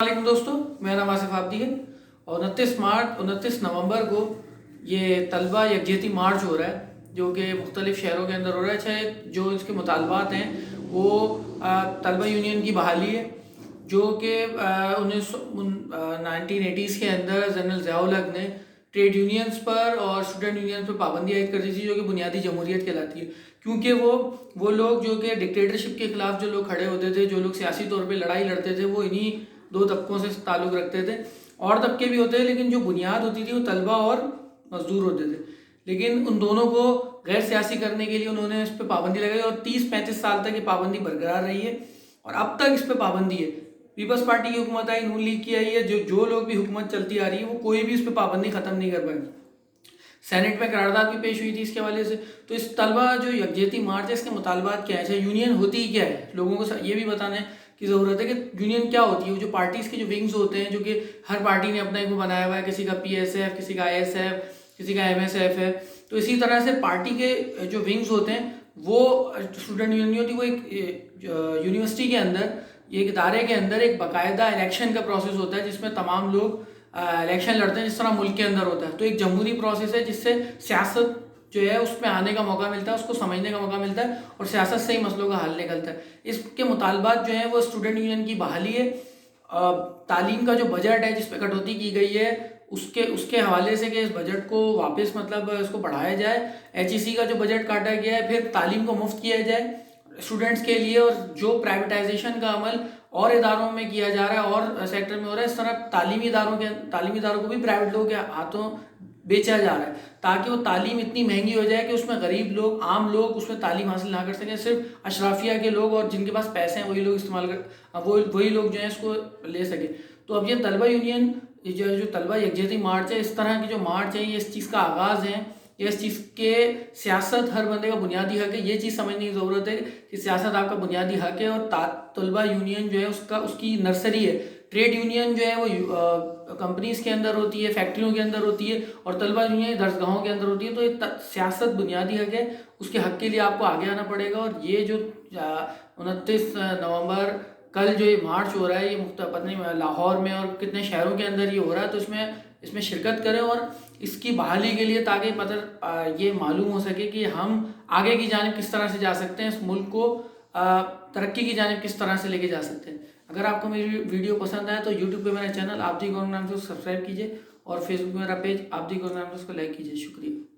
वालेकुम दोस्तों, मेरा नाम आसिफ आब्दी है और 29 नवंबर को ये तलबा यकजहती मार्च हो रहा है जो कि मुख्तलिफ़ शहरों के अंदर हो रहा है। चाहे जो इसके मुतालबात हैं वो तलबा यूनियन की बहाली है जो कि 1980s के अंदर जनरल ज़ियाउल हक ने ट्रेड यूनियंस पर और स्टूडेंट यूनियंस पर पाबंदी आयद कर दी थी, जो कि बुनियादी जमहूरियत कहलाती है। क्योंकि वो लोग जो कि डिक्टेटरशिप के ख़िलाफ़ जो लोग खड़े होते थे, जो लोग सियासी तौर पे लड़ाई लड़ते थे, वो इन्हीं दो तबकों से ताल्लुक़ रखते थे। और तबके भी होते थे, लेकिन जो बुनियाद होती थी वो तलबा और मज़दूर होते थे। लेकिन उन दोनों को गैर सियासी करने के लिए उन्होंने इस पर पाबंदी लगाई और 30-35 साल तक ये पाबंदी बरकरार रही है और अब तक इस पर पाबंदी है। पीपल्स पार्टी की हुकूमत आई, नून लीग की आई है, जो लोग भी हुकूमत चलती आ रही है वो कोई भी इस पर पाबंदी ख़त्म नहीं कर पाए। सेनेट में करारदाद भी पेश हुई थी इसके हवाले से। तो इस तलबा जो यकजहती मार्च है, इसके मुतालबात क्या है, चाहे यूनियन होती ही क्या है, लोगों को ये भी बताने की ज़रूरत है कि यूनियन क्या होती है। जो पार्टीज़ के जो विंग्स होते हैं, जो कि हर पार्टी ने अपना एक वो बनाया हुआ है, किसी का PSF, किसी का ISF, किसी का MSF है। तो इसी तरह से पार्टी के जो विंग्स होते हैं वो स्टूडेंट यूनियन नहीं होती, वो एक यूनिवर्सिटी के अंदर, एक इदारे के अंदर एक बाकायदा इलेक्शन का प्रोसेस होता है जिसमें तमाम लोग इलेक्शन लड़ते हैं, जिस तरह मुल्क के अंदर होता है। तो एक जमहूरी प्रोसेस है जिससे सियासत जो है उसमें आने का मौका मिलता है, उसको समझने का मौका मिलता है और सियासत से ही मसलों का हल निकलता है। इसके मुतालबात जो हैं वो स्टूडेंट यूनियन की बहाली है, तालीम का जो बजट है जिस पर कटौती की गई है उसके हवाले से कि इस बजट को वापस मतलब इसको बढ़ाया जाए, HEC का जो बजट काटा गया है, फिर तालीम को मुफ्त किया जाए स्टूडेंट्स के लिए, और जो प्राइवेटाइजेशन का अमल और इदारों में किया जा रहा है और सेक्टर में हो रहा है, इस तरह तालीमी इदारों को भी प्राइवेट लोगों के हाथों बेचा जा रहा है ताकि वो तालीम इतनी महंगी हो जाए कि उसमें गरीब लोग, आम लोग उसमें तालीम हासिल ना कर सकें। सिर्फ अशराफिया के लोग और जिनके पास पैसे हैं वही लोग इस्तेमाल कर वही लोग जो हैं इसको ले सके। तो अब ये तलबा यूनियन जो तलबा यकजहती मार्च है, इस तरह की जो मार्च है, ये इस चीज़ का आगाज़ है, ये इस चीज़ के सियासत हर बंदे का बुनियादी हक है। ये चीज़ समझने की ज़रूरत है कि सियासत आपका बुनियादी हक है और तलबा यूनियन जो है उसकी नर्सरी है। ट्रेड यूनियन जो है वो कंपनीज़ के अंदर होती है, फैक्ट्रियों के अंदर होती है, और तलबा यूनियन दरसगाहों के अंदर होती है। तो ये सियासत बुनियादी हक है, उसके हक के लिए आपको आगे आना पड़ेगा। और ये जो 29 नवंबर कल जो ये मार्च हो रहा है, ये पता नहीं लाहौर में और कितने शहरों के अंदर ये हो रहा है, तो इसमें शिरकत करें और इसकी बहाली के लिए, ताकि मतलब ये मालूम हो सके कि हम आगे की जानिब किस तरह से जा सकते हैं, इस मुल्क को तरक्की की जानिब किस तरह से लेके जा सकते हैं। अगर आपको मेरी वीडियो पसंद आए तो यूट्यूब पे मेरा चैनल आब्दी गौहर नाम से सब्सक्राइब कीजिए और फेसबुक पे मेरा पेज आब्दी गौहर नाम से उसको लाइक कीजिए। शुक्रिया।